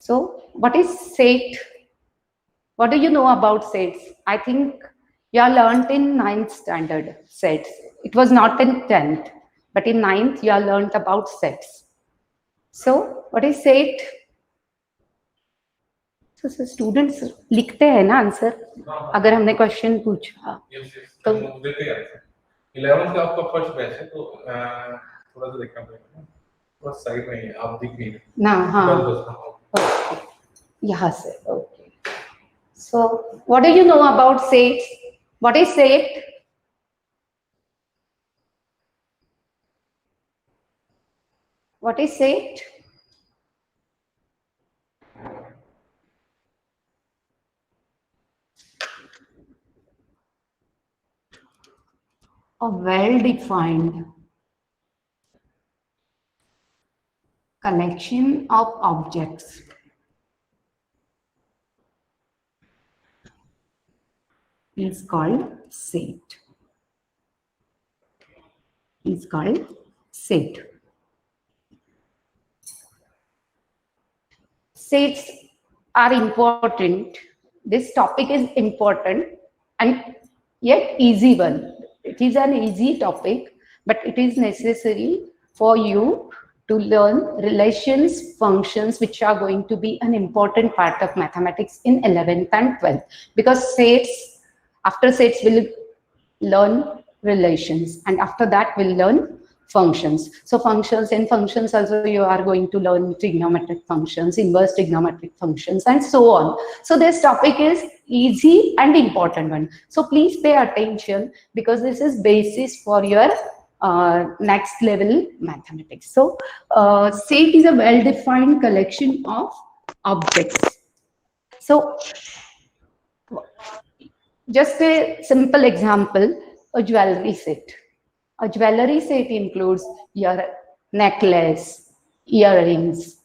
So what is set? What do you know about sets? I think you are learned in 9th standard sets. It was not in 10th, but in 9th you are learned about sets. So what is set? So students लिखते हैं ना answer, अगर हमने question पूछा तो देते हैं answer. 11th का आपका फर्स्ट बैच है, तो थोड़ा सा देखना पड़ेगा ना, बस साइड में आप दिख नहीं ना। हाँ, बस यहाँ से। Okay, so what do you know about sets? What is set? What is set? A well-defined collection of objects is called set. Is called set. Sets are important. This topic is important and yet easy one. It is an easy topic, but it is necessary for you to learn relations, functions, which are going to be an important part of mathematics in 11th and 12th. Because sets, after sets we'll learn relations, and after that we'll learn functions. So functions, and functions also you are going to learn trigonometric functions, inverse trigonometric functions, and so on. So this topic is easy and important one. So please pay attention, because this is basis for your next level mathematics. So set is a well-defined collection of objects. So just a simple example, a jewelry set. A jewelry set includes your necklace, earrings,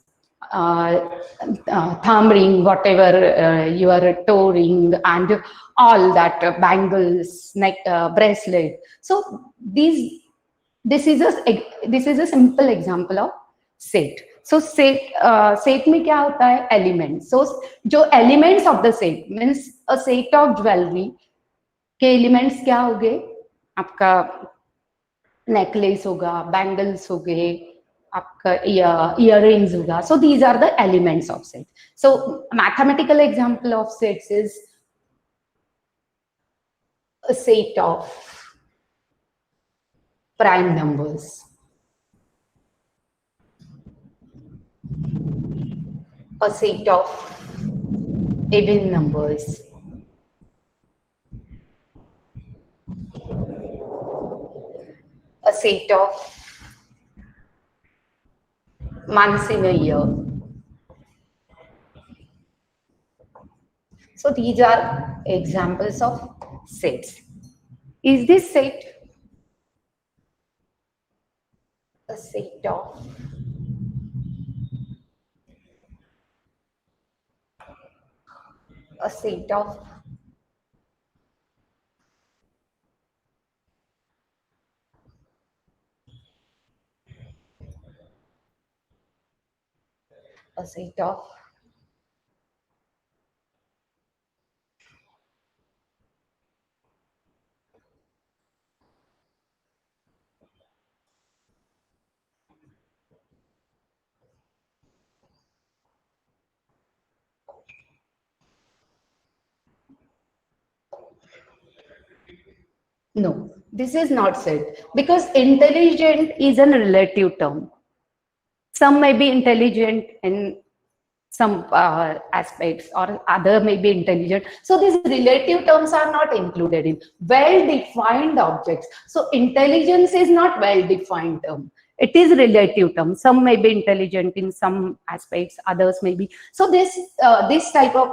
thumb ring, whatever you are toe ring, and all that, bangles, neck, bracelet. So this is a simple example of set. So set में क्या होता है? Elements. So जो elements of the set means a set of jewelry के elements क्या हो गए? आपका नेकलेस होगा, बैंगल्स हो गए, आपका इयररिंग्स होगा. So these are the elements of set. So mathematical example of sets is a set of prime numbers, a set of even numbers, a set of months in a year. So these are examples of sets. Is this set a set of a set of a set of No, this is not said, because intelligent is a relative term. Some may be intelligent in some aspects, or other may be intelligent. So these relative terms are not included in well-defined objects. So intelligence is not well-defined term. It is relative term. Some may be intelligent in some aspects, others may be. So this type of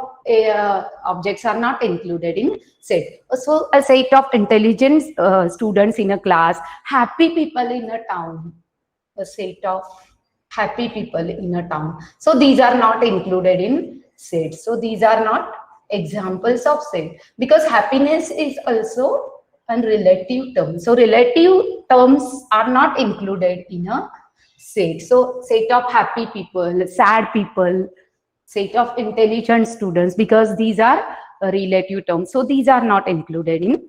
objects are not included in set. So a set of intelligent students in a class, happy people in a town, a set of happy people in a town. So these are not included in set. So these are not examples of set, because happiness is also a relative term. So relative terms are not included in a set. So set of happy people, sad people, Set of intelligent students, because these are relative terms. So these are not included in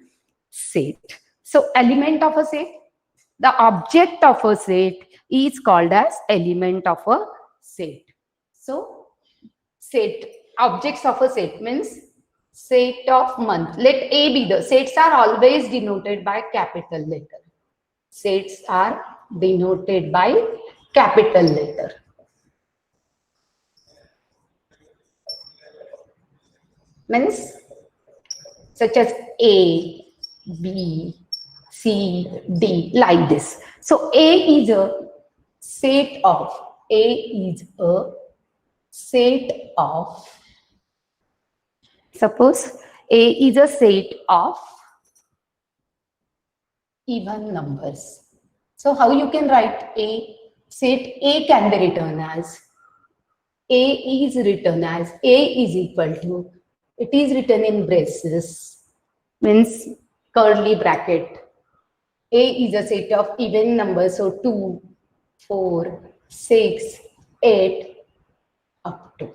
set. So element of a set, the object of a set is called as element of a set. So set, objects of a set means set of month. Let A be the, sets are always denoted by capital letter. Sets are denoted by capital letter. Means such as A, B, C, D, like this. So A is a set of, A is a set of, suppose A is a set of even numbers. So how you can write A? Set A can be written as, A is written as, A is equal to, it is written in braces, means curly bracket. A is a set of even numbers, so 2, 4, 6, 8, up to.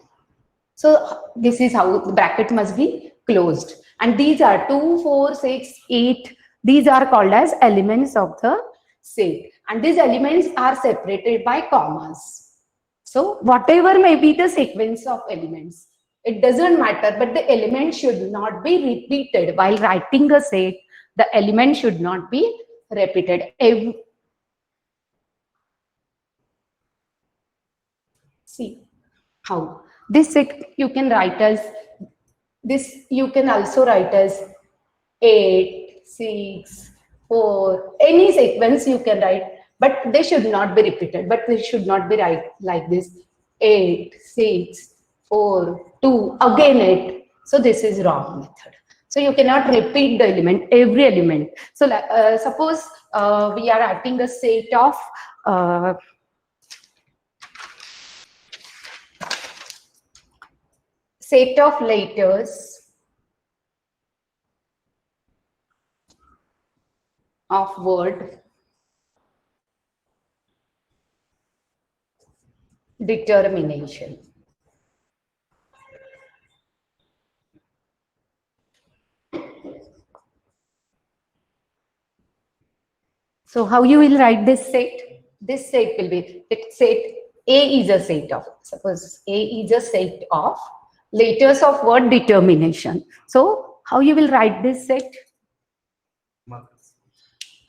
So this is how the bracket must be closed. And these are 2, 4, 6, 8. These are called as elements of the set. And these elements are separated by commas. So whatever may be the sequence of elements, it doesn't matter, but the element should not be repeated. While writing a set, the element should not be repeated. See how this set you can write as, this you can also write as 8, 6, 4, any sequence you can write, but they should not be repeated. But they should not be right like this, 8, 6, 4, 2, again 8. So this is wrong method. So you cannot repeat the element, every element. So suppose we are writing a set of letters of word determination. So how you will write this set? This set will be, set A is a set of, suppose A is a set of letters of word determination. So how you will write this set?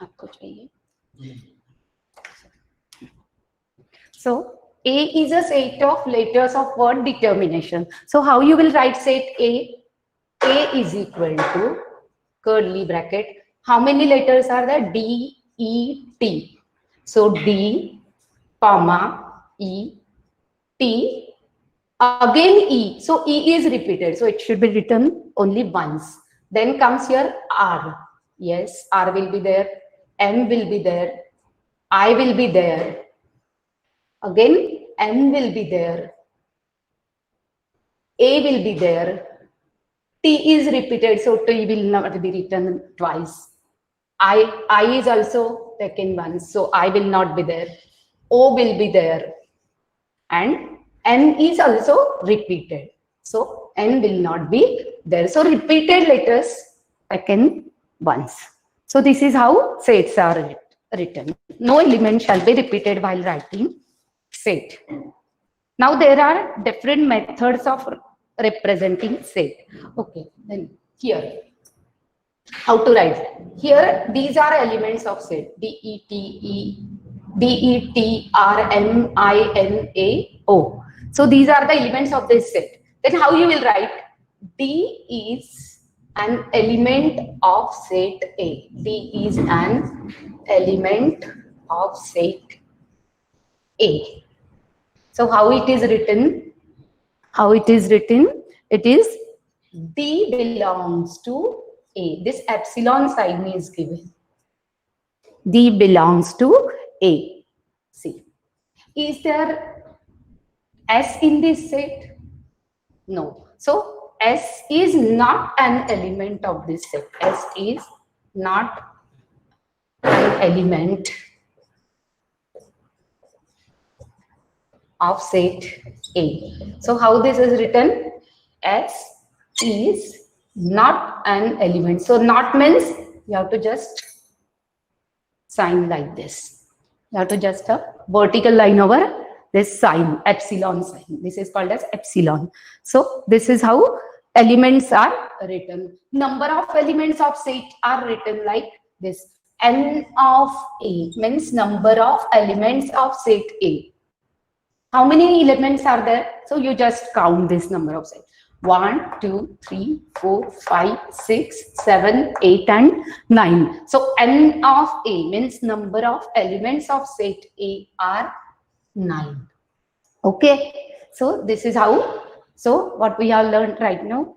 आपको चाहिए? So A is a set of letters of word determination. So how you will write set A? A is equal to curly bracket. How many letters are there? D, E, T. So D, comma, E, T, again E. So E is repeated. So it should be written only once. Then comes here R. Yes, R will be there. M will be there. I will be there. Again, N will be there. A will be there. T is repeated, so T will not be written twice. I is also taken once, so I will not be there. O will be there. And N is also repeated. So N will not be there. So repeated letters taken once. So this is how sets are written. No element shall be repeated while writing set. Now there are different methods of representing set. Okay, then here, how to write? Here, these are elements of set. D, E, T, E, D, E, T, R, M, I, N, A, O. So these are the elements of this set. Then how you will write? D is an element of set A. D is an element of set A. So how it is written? How it is written? It is D belongs to A. This epsilon sign is given. D belongs to A. See. Is there S in this set? No. So S is not an element of this set. S is not an element of set A. So how this is written? S is not an element. So not means you have to just sign like this. You have to just a vertical line over this sign, epsilon sign. This is called as epsilon. So this is how elements are written. Number of elements of set are written like this. N of A means number of elements of set A. How many elements are there? So you just count this number of sets. 1, 2, 3, 4, 5, 6, 7, 8, and 9. So N of A means number of elements of set A are 9. Okay. So this is how. So what we have learned right now.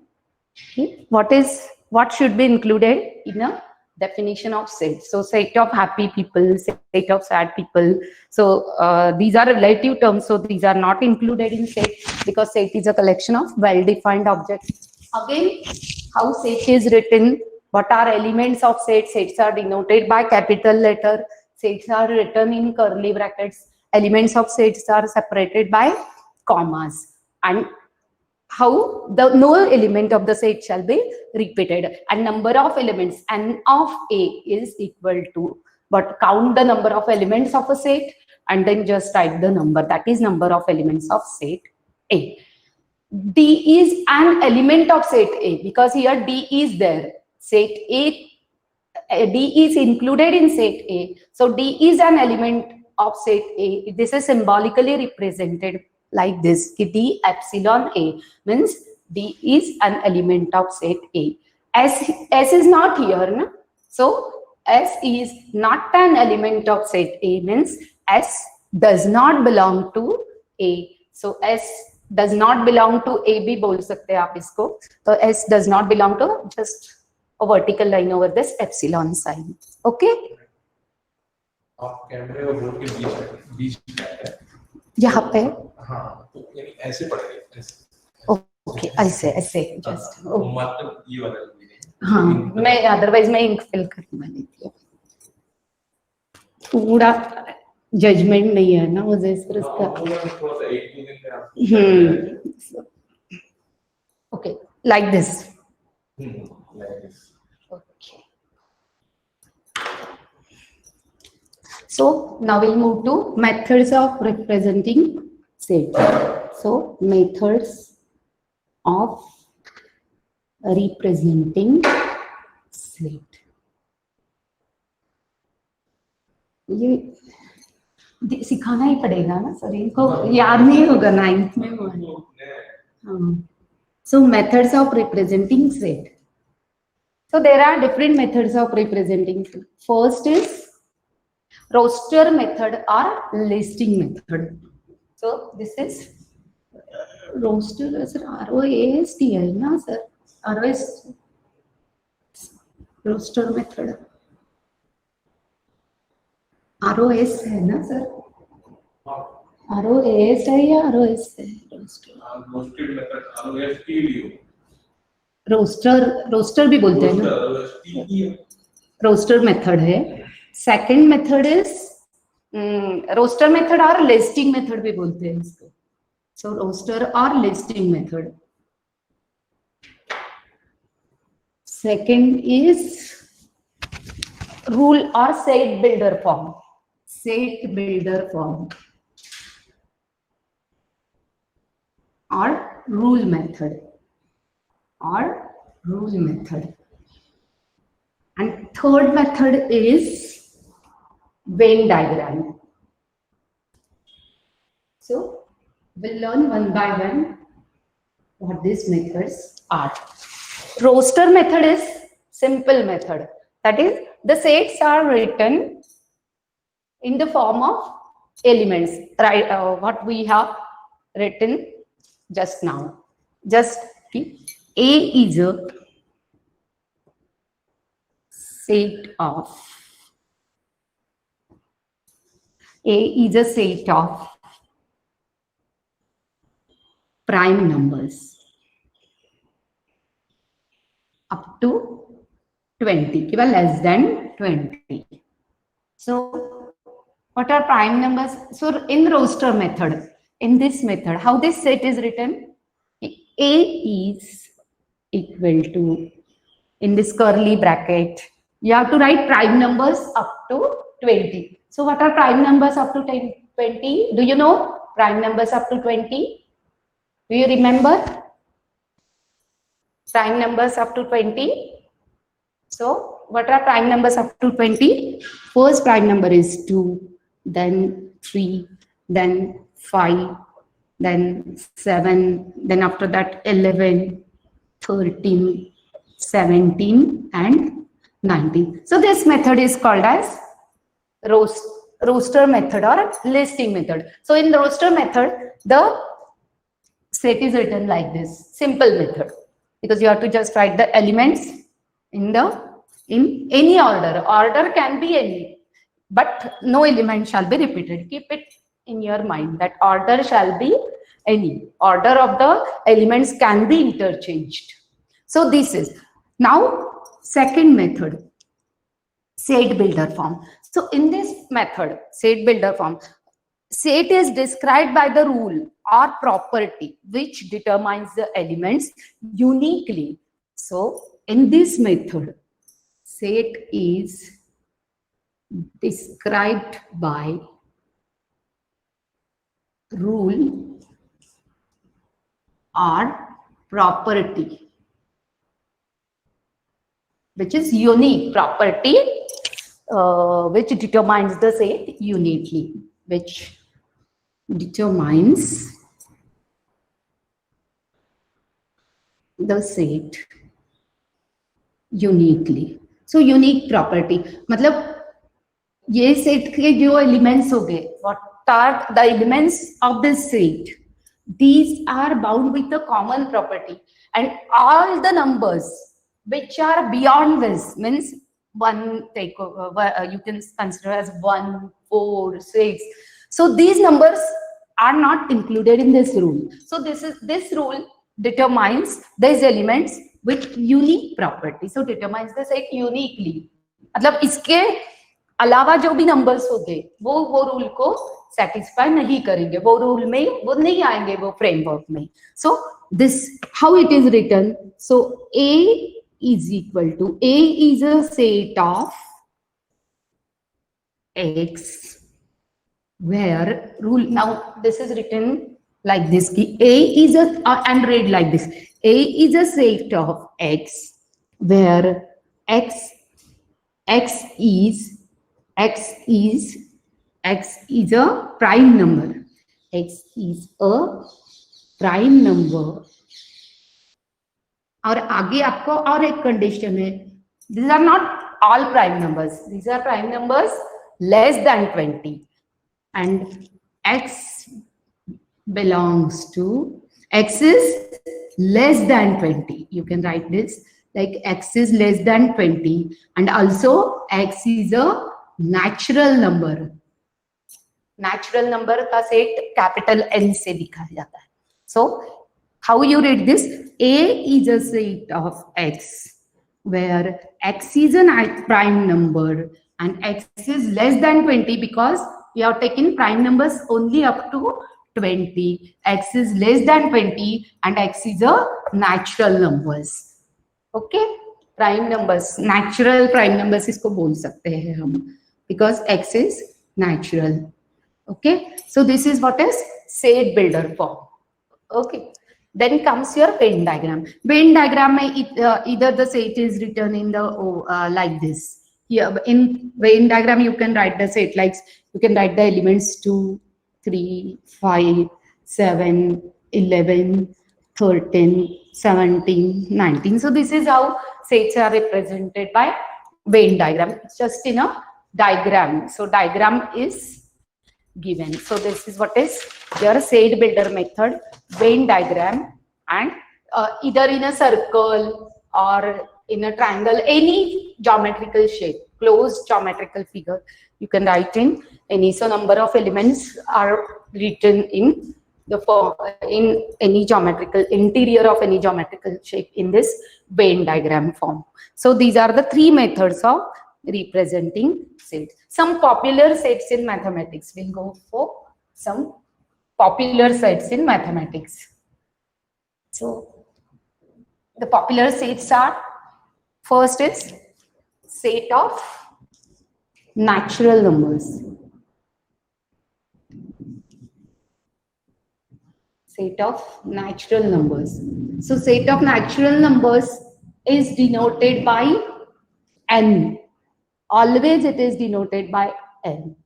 Okay. What should be included in a definition of set? So set of happy people, set of sad people. So these are relative terms. So these are not included in set because set is a collection of well-defined objects. Again, how set is written? What are elements of set? Sets are denoted by capital letter. Sets are written in curly brackets. Elements of sets are separated by commas. And how the no element of the set shall be repeated, and number of elements N of A is equal to, but count the number of elements of a set and then just type the number, that is number of elements of set A. D is an element of set A because here D is there. Set A, D is included in set A. So D is an element of set A. This is symbolically represented like this. D epsilon A means D is an element of set A. S is not here. No? So S is not an element of set A means S does not belong to A. So S does not belong to A भी बोल सकते हैं आप इसको. So S does not belong to, just a vertical line over this epsilon sign. Okay. आप कैमरे और board के बीच में है यहाँ पे. हाँ, तो यानी ऐसे पड़ेगा ऐसे. ओके, ऐसे ऐसे जस्ट. मतलब ये वाला हाँ, मैं अदरवाइज मैं इंक फिल करने वाली थी. पूरा जजमेंट नहीं है ना मुझे इस तरह का. थोड़ा सा एक दो दिन में okay, like this. Okay. So now we'll move to methods of representing set. So methods of representing set. ये सिखाना ही पड़ेगा ना सर, इनको याद नहीं होगा 9th में हुआ. So methods of representing set. So there are different methods of representing set. First is roster method or listing method. So this is roster, sir, ROAST है ना sir, ROAST, roster method, ROS है ना sir, ROAS है या ROS है? Roasted method ROST भी roster भी बोलते हैं ना, रोस्टर मेथड है. Second method is roster method और लिस्टिंग मेथड भी बोलते हैं इसको. सो रोस्टर और listing method. Second is rule और set builder form. Set builder form और rule method or rule method. And third method is Venn diagram. So we'll learn one by one what these methods are. Roster method is simple method. That is, the sets are written in the form of elements, right? What we have written just now. Just A is a set of prime numbers up to 20, even less than 20. So what are prime numbers? So in roster method, in this method, how this set is written? A is equal to, in this curly bracket, you have to write prime numbers up to 20. So what are prime numbers up to 20? Do you know prime numbers up to 20? Do you remember? Prime numbers up to 20. So what are prime numbers up to 20? First prime number is 2, then 3, then 5, then 7, then after that 11, 13, 17 and 19. So this method is called as roster method or listing method. So in the roster method, the set is written like this, simple method, because you have to just write the elements in any order. Order can be any, but no element shall be repeated. Keep it in your mind that order shall be any. Order of the elements can be interchanged. So this is now second method, set builder form. So in this method, set builder form, set is described by the rule or property which determines the elements uniquely. So in this method, set is described by rule or property which is unique, property which determines the set uniquely, which determines the set uniquely. So unique property मतलब ये set के जो elements हो गए, what are the elements of this set? These are bound with a common property, and all the numbers which are beyond this, means one take you can consider as 1, 4, 6. So these numbers are not included in this rule. So this rule determines these elements with unique property. So determines the set uniquely. मतलब इसके अलावा जो भी numbers होंगे वो rule को satisfy नहीं करेंगे, वो रूल में वो नहीं आएंगे वो फ्रेमवर्क में. So this how it is written. So A is equal to, A is a set of X where rule, now this is written like this, ki A is a and read like this, A is a set of X where X is a prime number. X is a prime number. और आगे आपको और एक condition है, these are not all prime numbers, these are prime numbers less than 20, and X belongs to, X is less than 20. You can write this like X is less than 20, and also X is a natural number. Natural number का set capital N से दिखाया जाता है. So how you read this? A is a set of X where X is a prime number and X is less than 20 because we have taken prime numbers only up to 20. X is less than 20 and X is a natural numbers. Okay, prime numbers, natural prime numbers इसको बोल सकते हैं हम, because X is natural. Okay, so this is what is set builder form. Okay, then comes your Venn diagram. Venn diagram में either the set is written in the like this. Here in Venn diagram you can write the set like, you can write the elements 2, 3, 5, 7, 11, 13, 17, 19. So this is how sets are represented by Venn diagram. It's just in a diagram. So diagram is given. So this is what is your set builder method, Venn diagram, and either in a circle or in a triangle, any geometrical shape, closed geometrical figure, you can write in any. So number of elements are written in the form, in any geometrical, interior of any geometrical shape in this Venn diagram form. So these are the three methods of representing sets. Some popular sets in mathematics. We'll go for some popular sets in mathematics. So the popular sets are, first is set of natural numbers. Set of natural numbers. So set of natural numbers is denoted by n. Always it is denoted by n.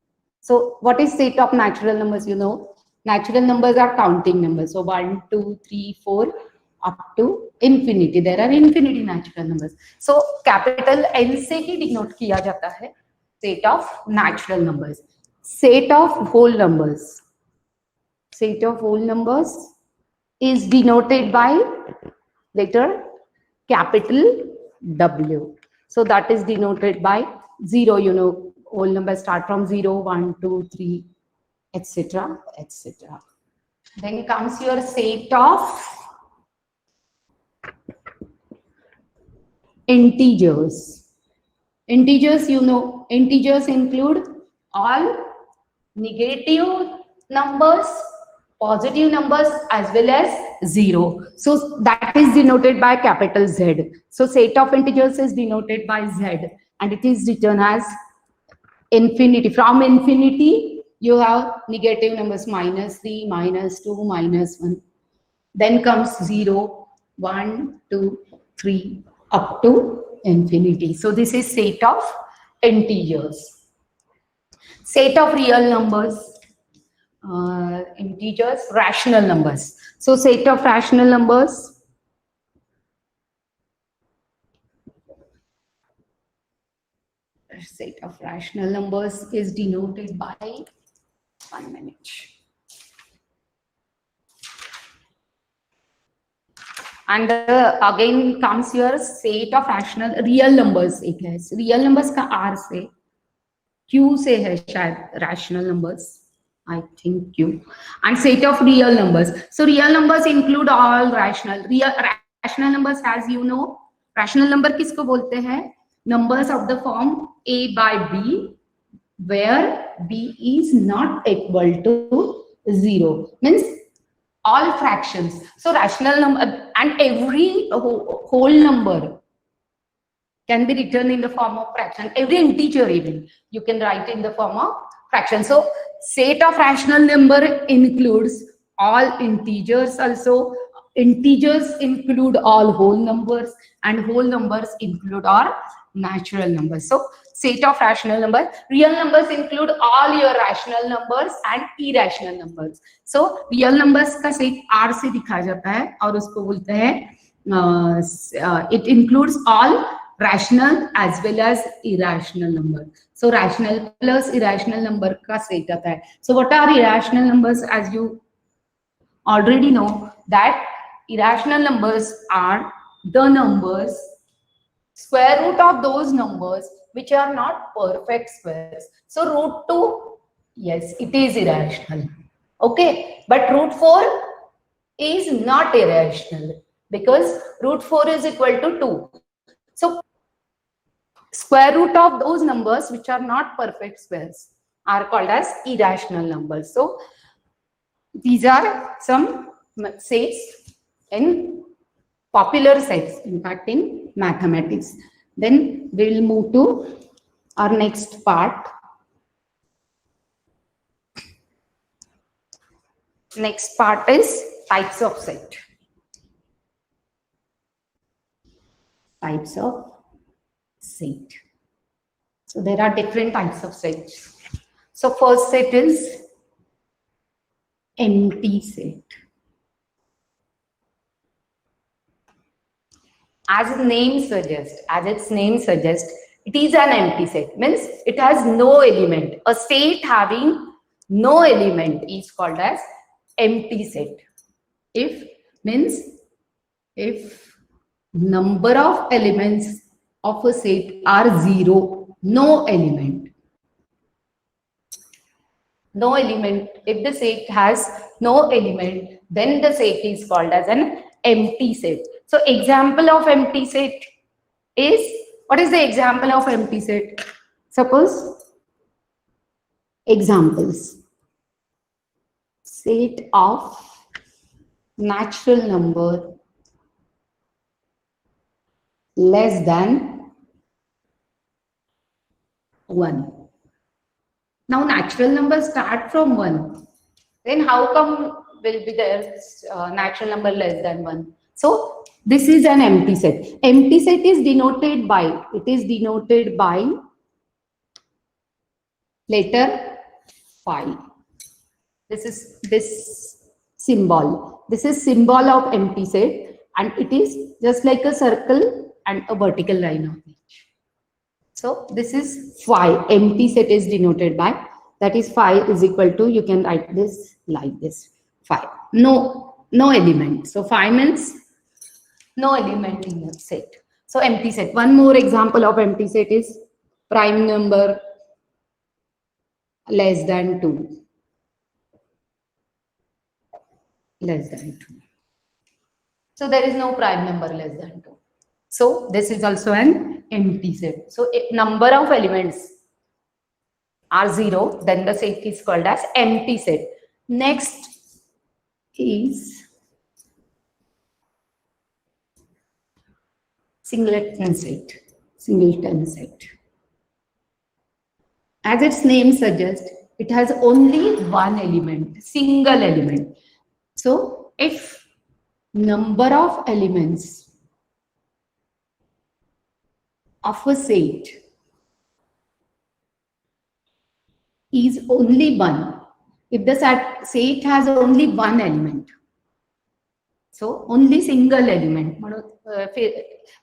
So what is set of natural numbers? You know, natural numbers are counting numbers. So 1, 2, 3, 4 up to infinity. There are infinity natural numbers. So capital N से ही denote किया जाता है set of natural numbers. Set of whole numbers. Set of whole numbers is denoted by letter capital W. So that is denoted by 0. You know, whole numbers start from 0, 1, 2, 3, etc., etc. Then comes your set of integers. Integers, you know, integers include all negative numbers, positive numbers, as well as 0. So that is denoted by capital Z. So set of integers is denoted by Z, and it is written as infinity. From infinity, you have negative numbers -3, -2, -1. Then comes 0, 1, 2, 3, up to infinity. So this is set of integers. Set of real numbers, integers, rational numbers. So set of rational numbers, is denoted by, 1 minute. And again comes your set of rational real numbers. एक है real numbers का R से, Q से है शायद rational numbers, I think Q. And set of real numbers. So real numbers include all rational numbers, as you know. Rational number किसको बोलते हैं? Numbers of the form A by B, where B is not equal to 0. Means all fractions. So rational number, and every whole number can be written in the form of fraction. Every integer even you can write in the form of fraction. So set of rational number includes all integers also. Integers include all whole numbers, and whole numbers include all natural numbers. So set of rational numbers. Real numbers include all your rational numbers and irrational numbers. So real numbers का set R से दिखाया जाता है और उसको बोलते हैं it includes all rational as well as irrational number. So rational plus irrational number का set आता है. So what are irrational numbers? As you already know that irrational numbers are the numbers, square root of those numbers which are not perfect squares. So root 2, yes, it is irrational. Okay, but root 4 is not irrational because root 4 is equal to 2. So square root of those numbers which are not perfect squares are called as irrational numbers. So these are some sets in popular sets, in fact in mathematics. Then we will move to our next part. Next part is types of set. Types of set. So there are different types of sets. So first set is empty set. As its name suggests, it is an empty set. Means it has no element. A set having no element is called as empty set. If number of elements of a set are 0, no element. No element. If the set has no element, then the set is called as an empty set. So example of empty set is, what is the example of empty set? Suppose examples. set of natural number less than 1. Now natural numbers start from 1. Then how come will be there natural number less than 1? So this is an empty set. Empty set is denoted by, letter phi. This is this symbol. This is symbol of empty set, and it is just like a circle and a vertical line on each. So this is phi. Empty set is denoted by, that is phi is equal to, you can write this like this, phi. No element. So phi means no element in the set. So empty set. One more example of empty set is prime number less than 2. Less than 2. So there is no prime number less than 2. So this is also an empty set. So if number of elements are 0, then the set is called as empty set. Next is singleton set. Singleton set. As its name suggests, it has only one element, single element. So if number of elements of a set is only 1, if the set has only one element, so only single element,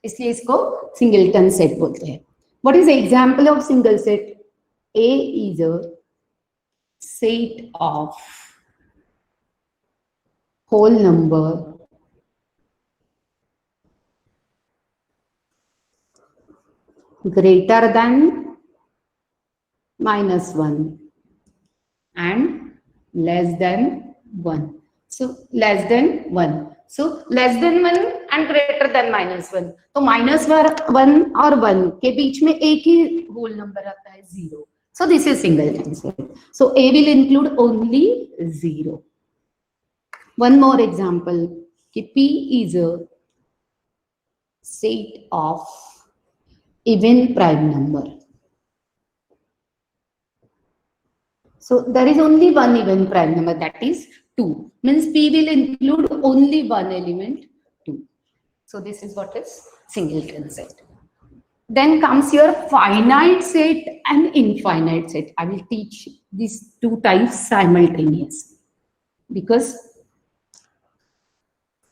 इसलिए इसको singleton set बोलते हैं. What is the example of single set? A is a set of whole number greater than -1 and less than 1. So less than 1. So less than 1 and greater than -1. तो -1 और 1 के बीच में एक ही whole number आता है 0. So this is singleton set. So A will include only 0. One more example. P is a set of even prime number. So there is only one even prime number, that is 2. Means P will include only one element, 2. So this is what is singleton set. Then comes your finite set and infinite set. I will teach these two types simultaneously because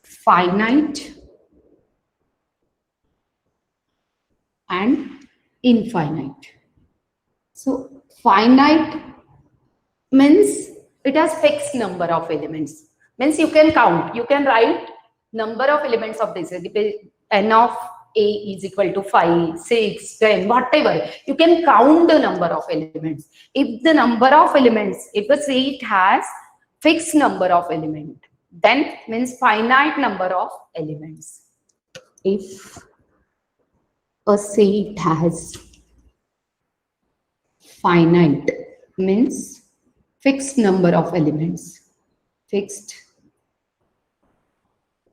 finite and infinite. So finite means it has fixed number of elements. Means you can count, you can write number of elements of this. N of A is equal to 5, 6, 10, whatever. You can count the number of elements. If the number of elements, if a set has fixed number of elements, then means finite number of elements. If a set has finite means fixed number of elements, fixed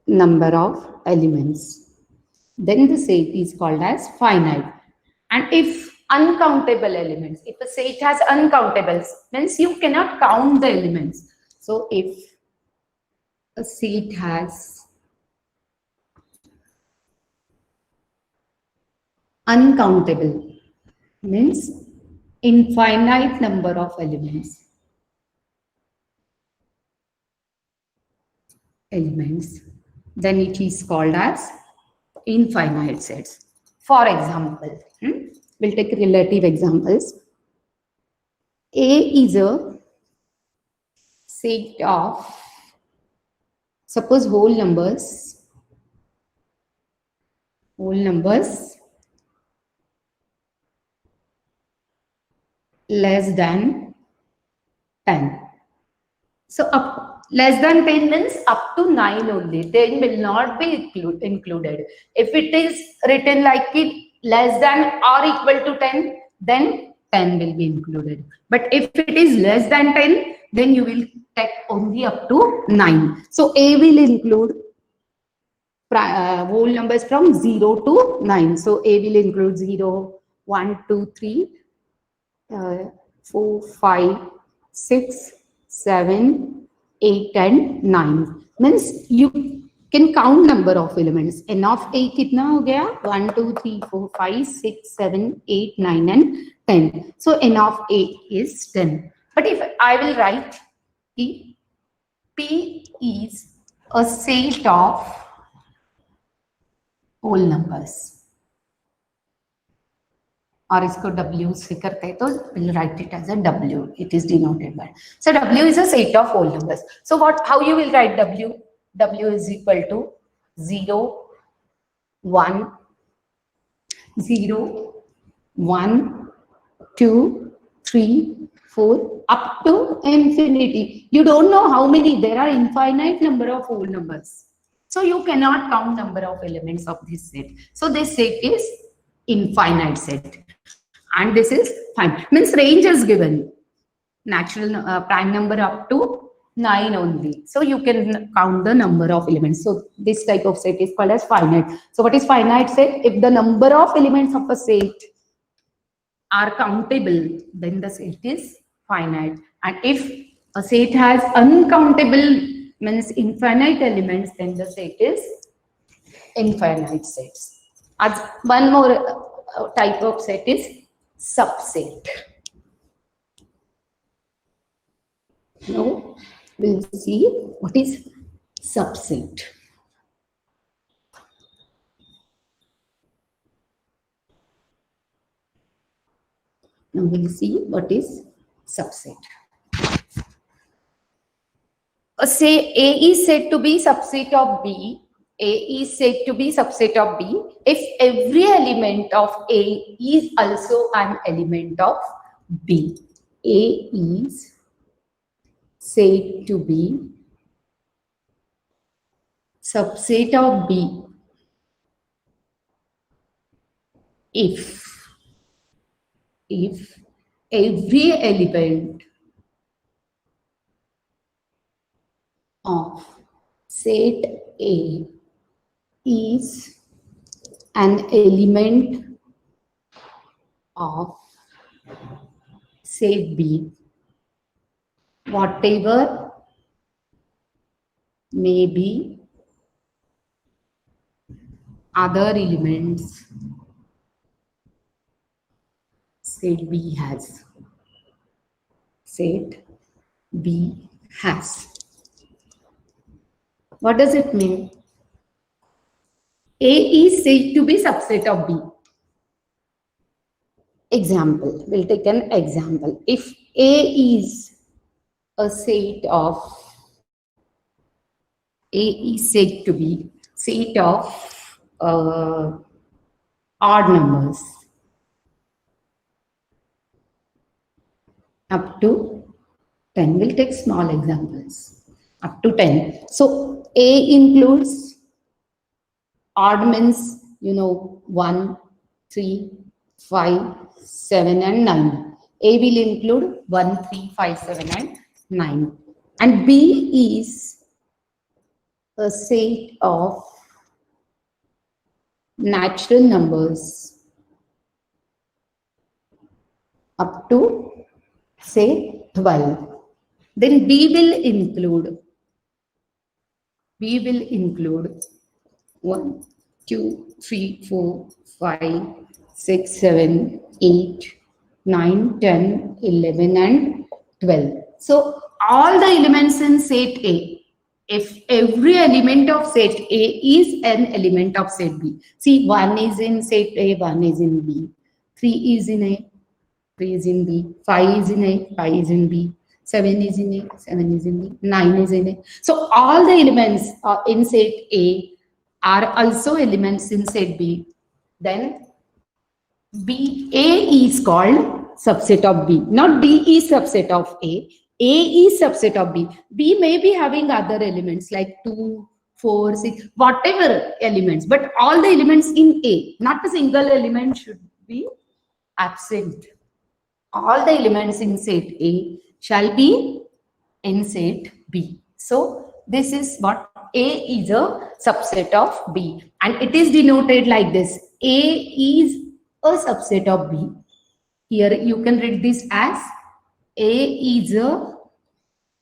number of elements, then the set is called as finite. And if uncountable elements, if a set has uncountables, means you cannot count the elements. So if a set has uncountable means infinite number of elements, then it is called as infinite sets. For example, we'll take relative examples. A is a set of, suppose whole numbers less than 10. So up less than 10 means up to 9 only. 10 will not be included. If it is written like it less than or equal to 10, then 10 will be included. But if it is less than 10, then you will take only up to 9. So A will include whole numbers from 0 to 9. So A will include 0, 1, 2, 3, 4, 5, 6, 7, 8, and 9. Means you can count number of elements. N of A कितना हो गया? 1, 2, 3, 4, 5, 6, 7, 8, 9, and 10. So N of A is 10. But if I will write P is a set of whole numbers. और इसको W से करते हैं तो we'll write it as a W. It is denoted by. So W is a set of whole numbers. So how you will write W? W is equal to 0, 1, 0, 1, 2, 3, 4, up to infinity. You don't know how many. There are infinite number of whole numbers. So you cannot count number of elements of this set. So this set is infinite set. And this is fine. Means range is given. Natural prime number up to 9 only. So you can count the number of elements. So this type of set is called as finite. So what is finite set? If the number of elements of a set are countable, then the set is finite. And if a set has uncountable, means infinite elements, then the set is infinite sets. As one more type of set is subset. Now we'll see what is subset. Now we'll see what is subset. Say A is said to be subset of B. A is said to be subset of B if every element of A is also an element of B. A is said to be subset of B if every element of set A is an element of set B, whatever may be other elements set B has. Set B has. What does it mean? A is said to be subset of B. Example, we'll take an example. If A is a set of, A is said to be set of odd numbers up to 10. We'll take small examples. Up to 10. So A includes odd means, 1, 3, 5, 7, and 9. A will include 1, 3, 5, 7, and 9. And B is a set of natural numbers up to, say, 12. Then B will include 1, 2, 3, 4, 5, 6, 7, 8, 9, 10, 11, and 12. So all the elements in set A, if every element of set A is an element of set B. See, 1 is in set A, 1 is in B. 3 is in A, 3 is in B. 5 is in A, 5 is in B. 7 is in A, 7 is in B. 9 is in A. So all the elements in set A are also elements in set B. Then B, A is called subset of B. Not B is subset of A. A is subset of B. B may be having other elements like 2, 4, 6, whatever elements, but all the elements in A, not a single element should be absent. All the elements in set A shall be in set B. So this is what A is a subset of B, and it is denoted like this. A is a subset of B. Here you can read this as A is a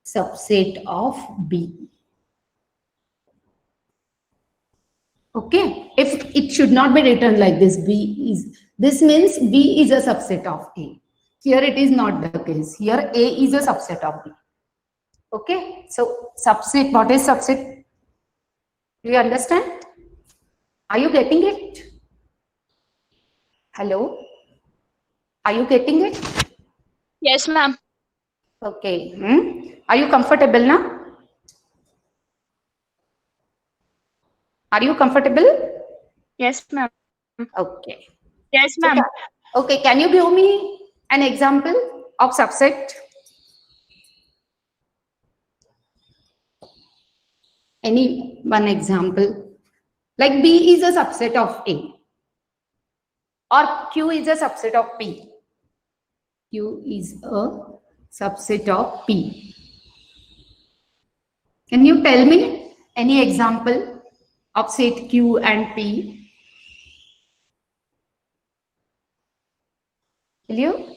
subset of B. Okay, if it should not be written like this, this means B is a subset of A. Here it is not the case. Here A is a subset of B. Okay, so subset, what is subset? Do you understand? Are you getting it? Hello? Are you getting it? Yes, ma'am. Okay. Are you comfortable now? Are you comfortable? Yes, ma'am. Okay. Yes, So ma'am. okay, can you give me an example of subset? Any one example? Like B is a subset of A, or Q is a subset of P. Q is a subset of P. Can you tell me any example of set Q and P? Will you?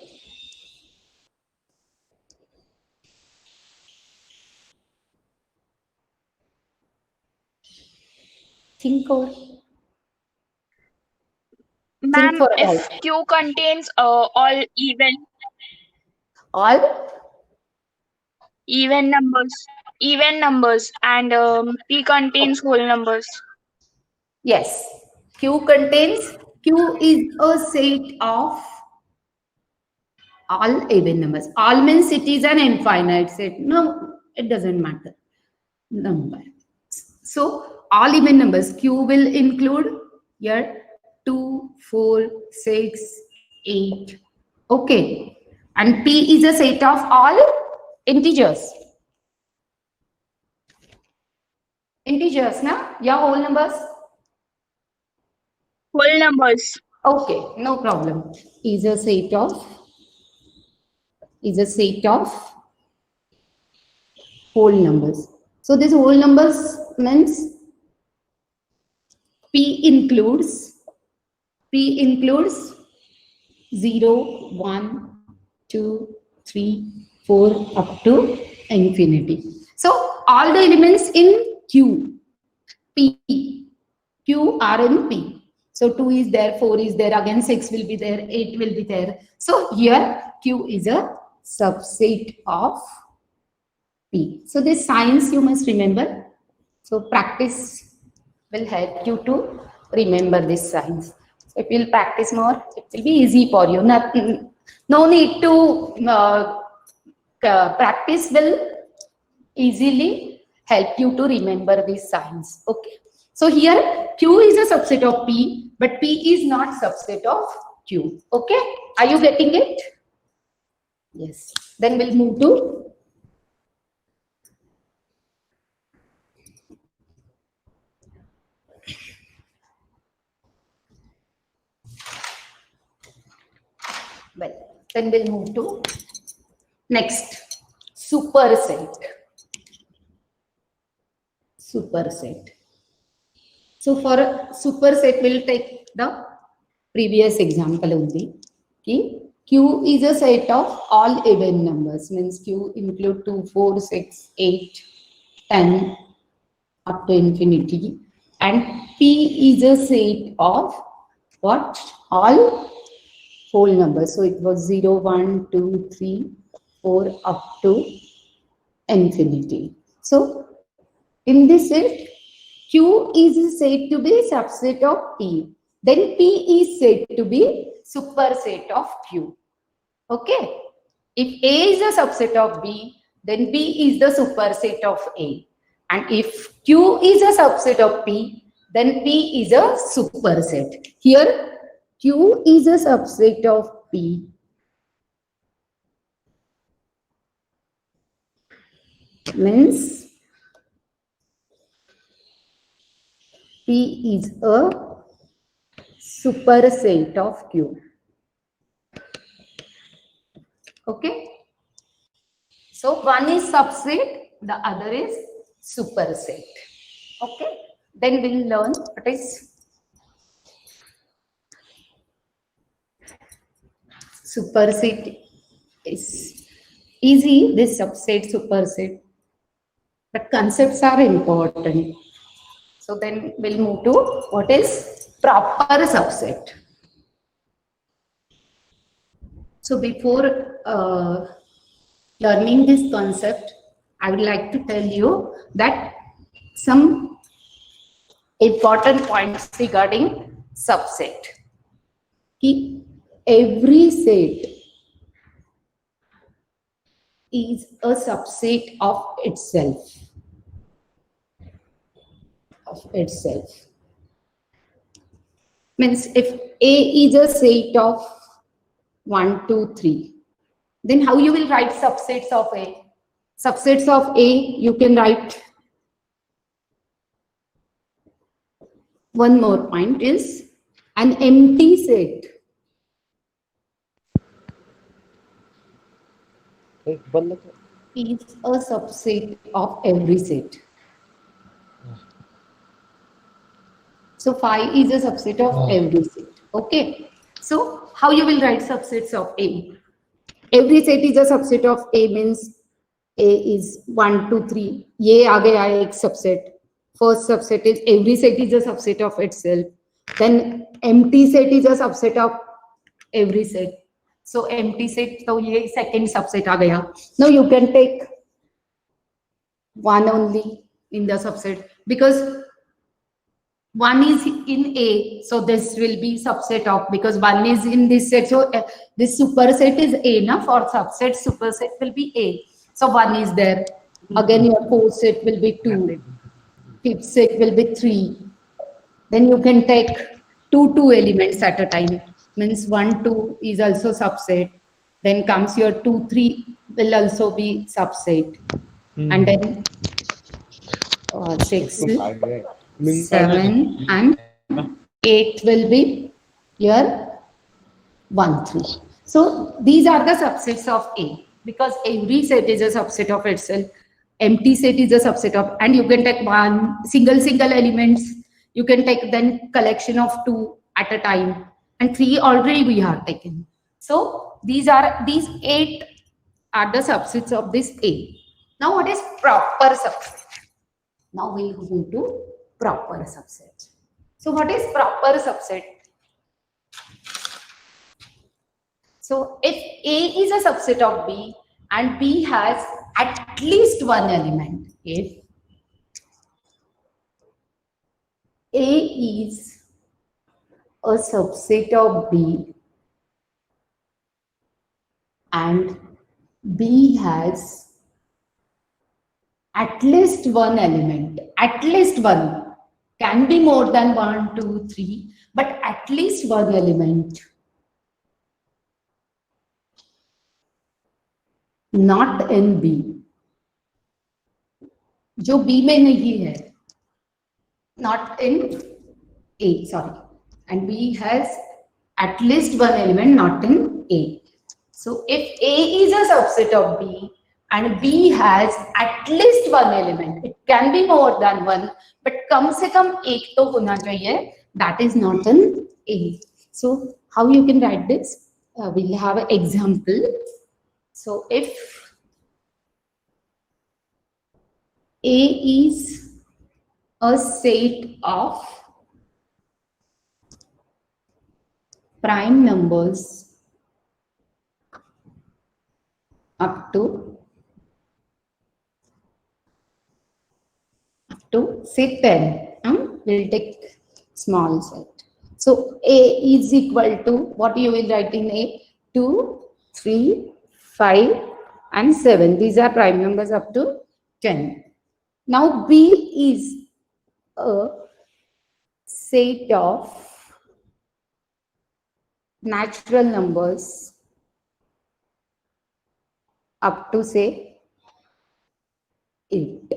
Think or think Ma'am, for a while. if Q contains all All? even numbers, and P contains whole numbers. Yes. Q is a set of all even numbers. All means it is an infinite set. No, it doesn't matter. Number. So all even numbers. Q will include here 2, 4, 6, 8. Okay. And P is a set of all integers. Integers, na? Yeah, whole numbers. Whole numbers. Okay, no problem. Is a set of whole numbers. So this whole numbers means P includes 0, 1, 2, 3, 4 up to infinity. So all the elements in Q are in P. So 2 is there, 4 is there, again 6 will be there, 8 will be there. So here Q is a subset of P. So this signs you must remember. So practice will help you to remember these signs. So if you'll practice more, it will be easy for you. No need to practice will easily help you to remember these signs. Okay. So here Q is a subset of P, but P is not subset of Q. Okay. Are you getting it? Yes. Then we'll move to then we'll move to next, superset. Superset. So for a superset, we'll take the previous example only. Okay. Q is a set of all even numbers, means Q include 2, 4, 6, 8, 10 up to infinity. And P is a set of what? All whole numbers. So it was 0, 1, 2, 3, 4 up to infinity. So in this set, Q is said to be subset of P. Then P is said to be superset of Q. Okay. If A is a subset of B, then B is the superset of A. And if Q is a subset of P, then P is a superset. Here, Q is a subset of P. Means P is a superset of Q. Okay. So one is subset, the other is superset. Okay, then we'll learn what is superset. Is easy, this subset, superset, but concepts are important. So then we'll move to what is proper subset. So before learning this concept, I would like to tell you that some important points regarding subset. Every set is a subset of itself. Means if A is a set of 1, 2, 3, then how you will write subsets of A? Subsets of A, you can write. One more point is an empty set is a subset of every set. So phi is a subset of every set. Okay. So how you will write subsets of A? Every set is a subset of A means A is 1, 2, 3. ये आ गया एक subset. First subset is every set is a subset of itself. Then empty set is a subset of every set. So empty set, so ये second subset आ गया. Now you can take one only in the subset because one is in A, so this will be subset of, because one is in this set, so this superset is A, na? For subset, superset will be A. So one is there. Again, your fourth set will be 2. Fifth set will be 3. Then you can take two elements at a time. Means 1, 2 is also subset. Then comes your 2, 3 will also be subset. And then 6, 7 and 8 will be your 1, 3. So these are the subsets of A, because every set is a subset of itself. Empty set is a subset of, and you can take one single elements. You can take then collection of 2 at a time, and 3 already we have taken. So these 8 are the subsets of this A. Now what is proper subset? Now we'll go to proper subset. So what is proper subset? So if A is a subset of B and B has at least one element, if A is a subset of B and B has at least one element, at least one, can be more than 1, 2, 3, but at least one element, not in B, जो B में नहीं है, not in A, sorry, and B has at least one element, not in A. So if A is a subset of B and B has at least one element, it can be more than one, but कम से कम एक तो होना चाहिए, that is not an A. So how you can write this? We'll have an example. So if A is a set of prime numbers up to say 10. We'll take small set. So A is equal to, what you will write in A? 2, 3, 5 and 7. These are prime numbers up to 10. Now B is a set of natural numbers up to say 8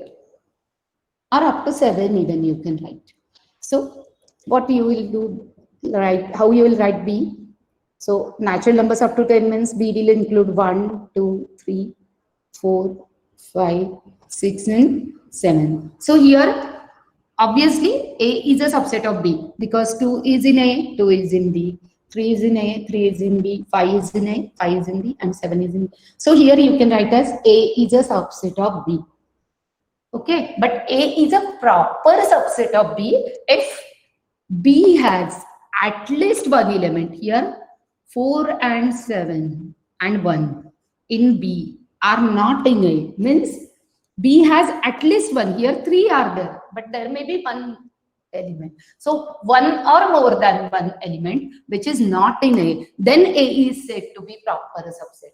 or up to 7 even you can write. So what you will do, right? How you will write B? So natural numbers up to 10 means B will include 1, 2, 3, 4, 5, 6, and 7. So here, obviously, A is a subset of B because 2 is in A, 2 is in B, 3 is in A, 3 is in B, 5 is in A, 5 is in B, and 7 is in B. So here you can write as A is a subset of B. Okay, but A is a proper subset of B if B has at least one element. Here 4 and 7 and 1 in B are not in A, means B has at least one. Here 3 are there, but there may be one element. So one or more than one element which is not in A, then A is said to be proper subset.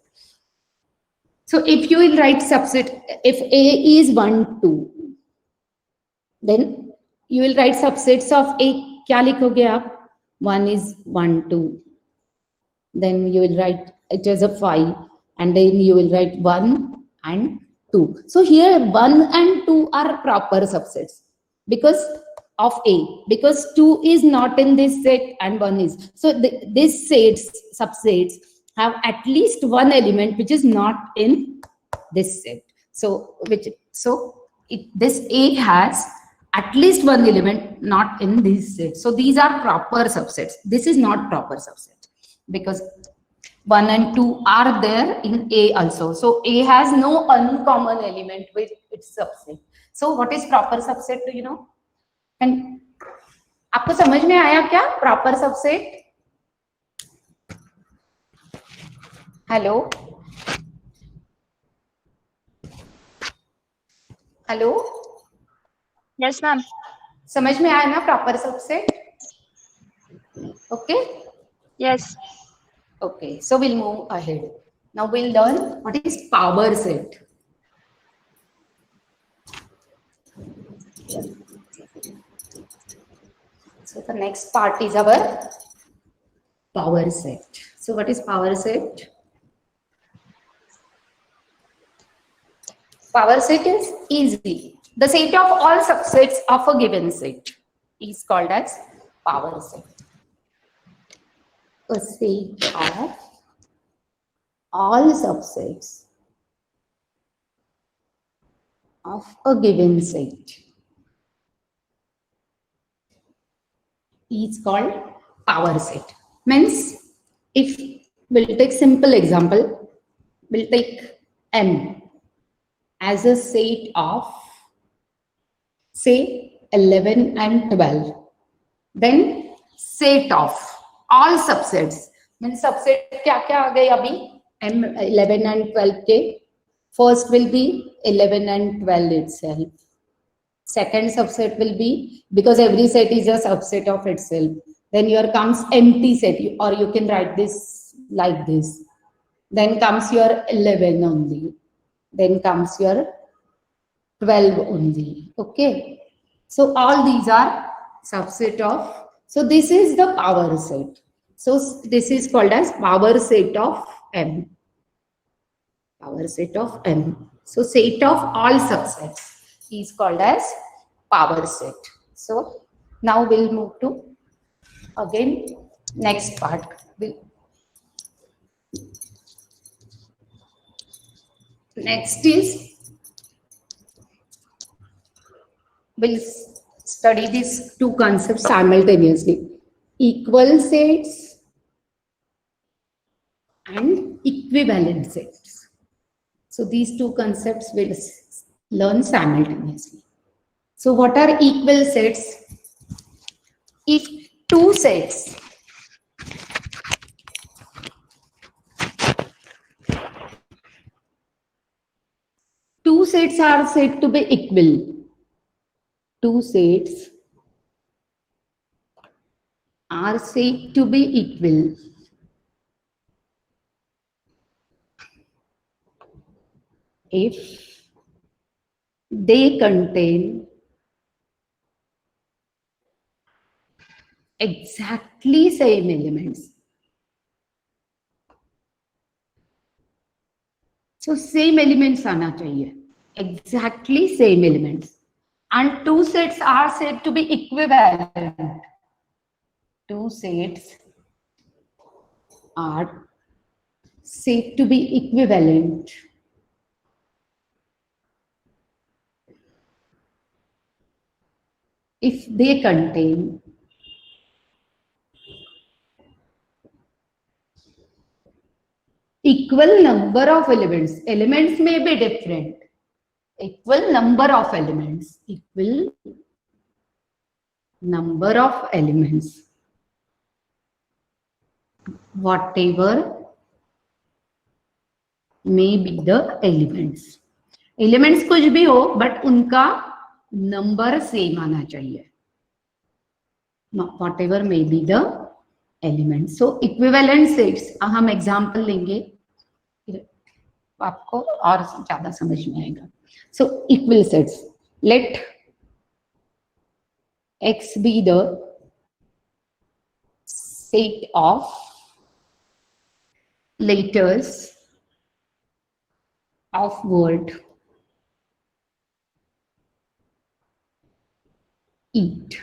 So if you will write subset, if A is 1, 2, then you will write subsets of A. क्या लिखोगे आप? 1 is 1, 2. Then you will write it as a 5, and then you will write 1 and 2. So here 1 and 2 are proper subsets because of A, because 2 is not in this set and 1 is. So this subsets have at least one element which is not in this set. So this A has at least one element not in this set. So these are proper subsets. This is not proper subset because 1 and 2 are there in A also. So A has no uncommon element with its subset. So what is proper subset, do you know? And आपको समझ में आया क्या proper subset? Hello? Hello? Yes, ma'am. समझ में आया ना proper subset? Okay? Yes. Okay, so we'll move ahead. Now we'll learn what is power set. So the next part is our power set. So what is power set? Power set is easy. The set of all subsets of a given set is called as power set. A set of all subsets of a given set is called power set. Means, if we'll take simple example, we'll take M as a set of say 11 and 12. Then set of all subsets. Means subset क्या क्या आ गए अभी? M 11 and 12 के. First will be 11 and 12 itself. Second subset will be, because every set is a subset of itself. Then here comes empty set, or you can write this like this. Then comes your 11 only. Then comes your 12 only. Okay. So all these are subset of. So this is the power set. So this is called as power set of M. Power set of M. So set of all subsets is called as power set. So now we'll move to again next part. Next is we'll study these two concepts simultaneously: equal sets and equivalent sets. So these two concepts we'll learn simultaneously. So what are equal sets? If two sets are said to be equal. Two sets are said to be equal if they contain exactly same elements. So same elements आना चाहिए, exactly same elements. And two sets are said to be equivalent. Two sets are said to be equivalent if they contain equal number of elements. Elements may be different. Equal number of elements. Equal number of elements. Whatever may be the elements. Elements कुछ भी हो, but उनका number same आना चाहिए. Whatever may be the elements. So equivalent sets. हम example लेंगे. आपको और ज्यादा समझ में आएगा. So equal sets. Let X be the set of letters of word eat.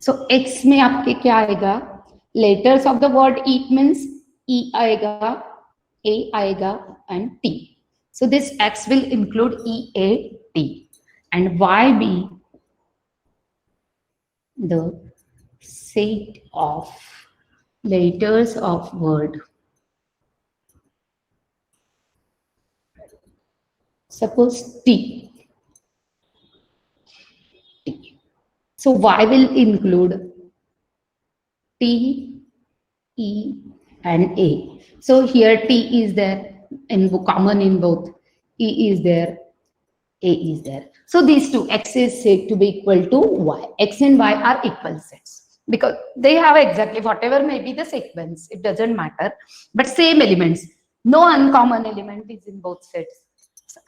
So X में आपके क्या आएगा? Letters of the word eat means E आएगा, A आएगा and T. So this X will include E, A, T, and Y be the set of letters of word. Suppose T. So Y will include T, E, and A. So here T is there in common in both. E is there, A is there. So these two, X is said to be equal to Y. X and Y are equal sets because they have exactly whatever may be the sequence. It doesn't matter, but same elements. No uncommon element is in both sets,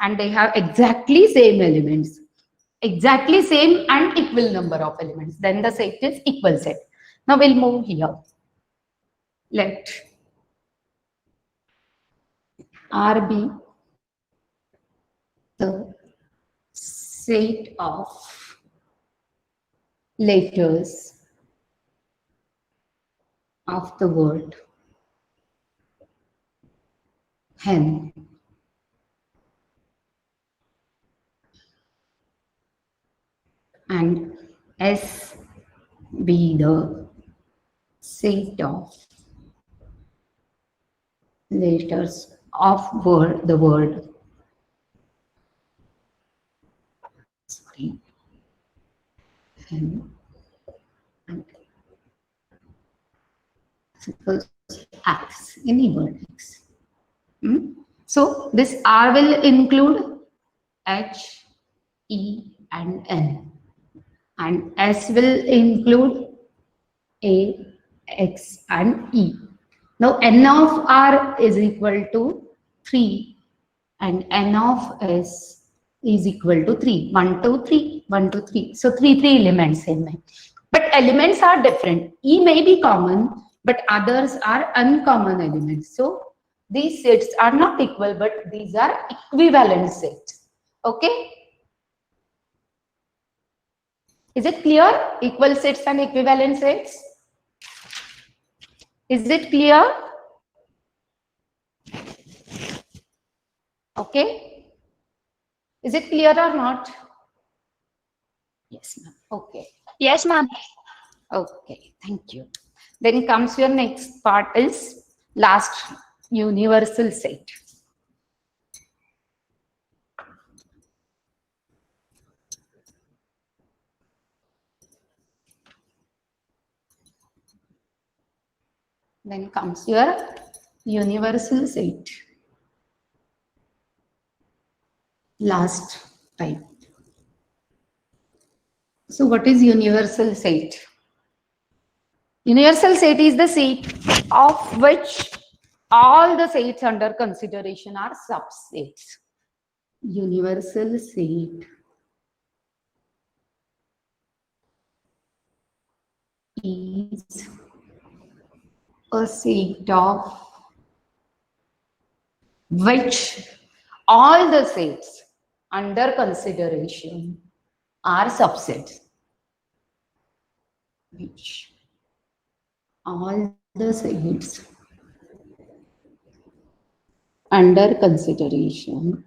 and they have exactly same elements. Exactly same and equal number of elements. Then the set is equal set. Now we'll move here. Let R be the set of letters of the word hen. And S be the set of letters of the word hen. And suppose X, any word X. So this R will include H, E, and N, and S will include A, X, and E. Now N of R is equal to 3 and N of S is equal to 3. 1, 2, 3, 1, 2, 3. So three elements in there. But elements are different. E may be common, but others are uncommon elements. So these sets are not equal, but these are equivalent sets. Okay? Is it clear? Equal sets and equivalent sets? Is it clear? Okay. Is it clear or not? Yes, ma'am. Okay. Yes, ma'am. Okay. Thank you. Then comes your next part is last universal set. Then comes your universal set. Last type. So what is universal set? Universal set is the set of which all the sets under consideration are subsets. Universal set is a set of which all the sets under consideration are subsets. Which all the sets under consideration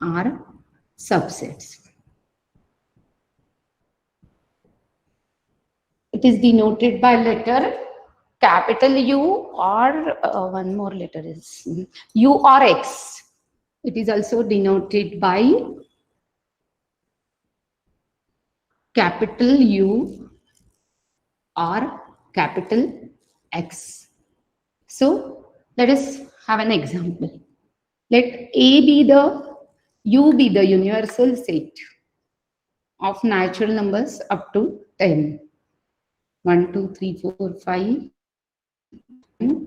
are subsets. It is denoted by letter capital U or one more letter is U or X. It is also denoted by capital U or capital X. So let us have an example. Let U be the universal set of natural numbers up to 10. 1, 2, 3, 4, 5,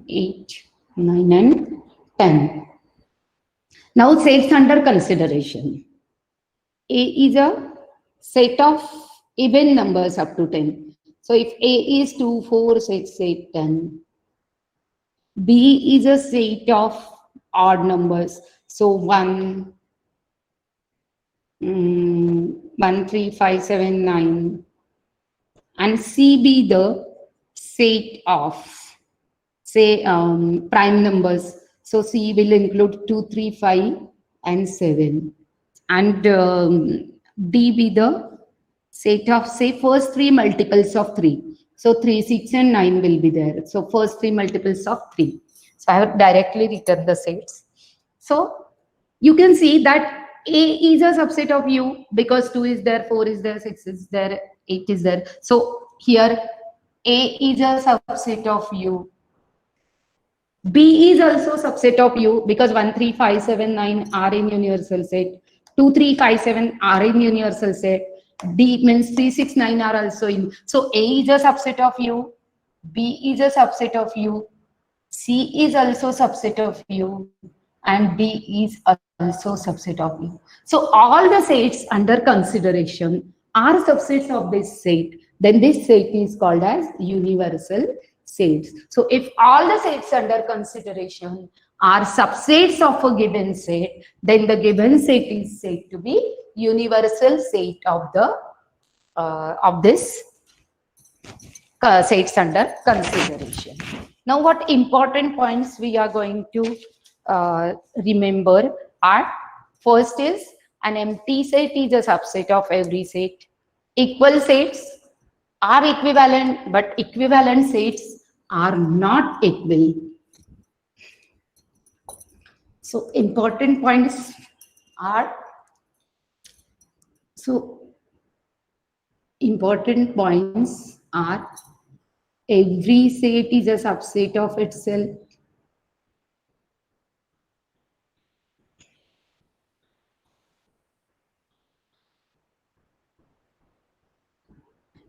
8, 9, and 10. Now sets under consideration. A is a set of even numbers up to 10. So if A is 2, 4, 6, 8, 10. B is a set of odd numbers. So 1, 1, 3, 5, 7, 9. And C be the set of, say, prime numbers. So C will include 2, 3, 5, and 7. And D be the set of, say, first three multiples of 3. So 3, 6, and 9 will be there. So first three multiples of 3. So I have directly written the sets. So you can see that A is a subset of U because 2 is there, 4 is there, 6 is there, 8 is there. So here A is a subset of U. B is also subset of U because 1, 3, 5, 7, 9 are in universal set. 2, 3, 5, 7 are in universal set. D means 3, 6, 9 are also in. So A is a subset of U. B is a subset of U. C is also subset of U. And D is also subset of U. So all the sets under consideration are subsets of this set. Then this set is called as universal sets. So if all the sets under consideration are subsets of a given set, then the given set is said to be universal set of the of this sets under consideration. Now, what important points we are going to remember are: first is an empty set is a subset of every set. Equal sets are equivalent, but equivalent sets are not equal. So important points are, every set is a subset of itself.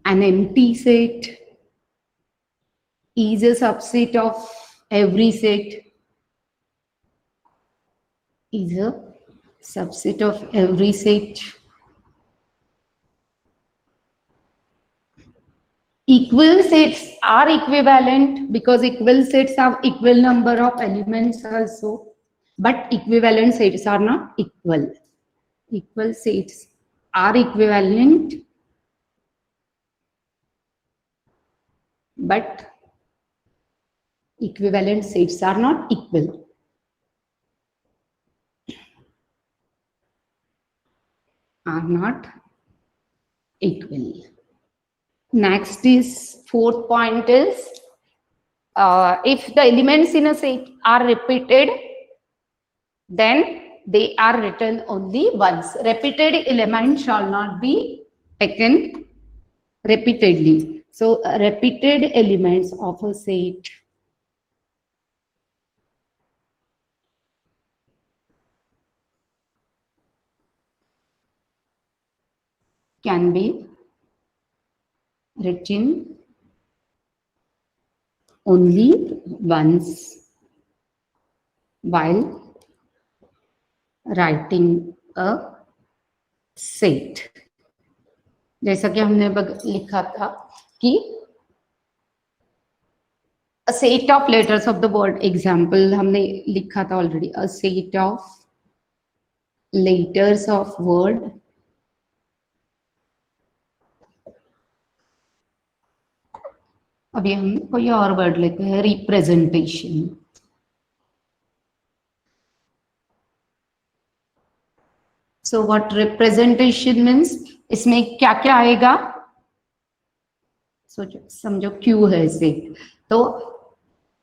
An empty set is a subset of every set. Is a subset of every set. Equal sets are equivalent because equal sets have equal number of elements also, but equivalent sets are not equal. Equal sets are equivalent, but equivalent sets are not equal. Are not equal. Next is, fourth point is, if the elements in a set are repeated, then they are written only once. Repeated elements shall not be taken repeatedly. So repeated elements of a set can be written only once while writing a set. जैसा कि हमने लिखा था कि a set of letters of the word, example हमने लिखा था already, a set of letters of word अभी हम कोई और वर्ड लेते हैं, representation. So what representation means? इसमें क्या क्या आएगा? So समझो Q है इसे, तो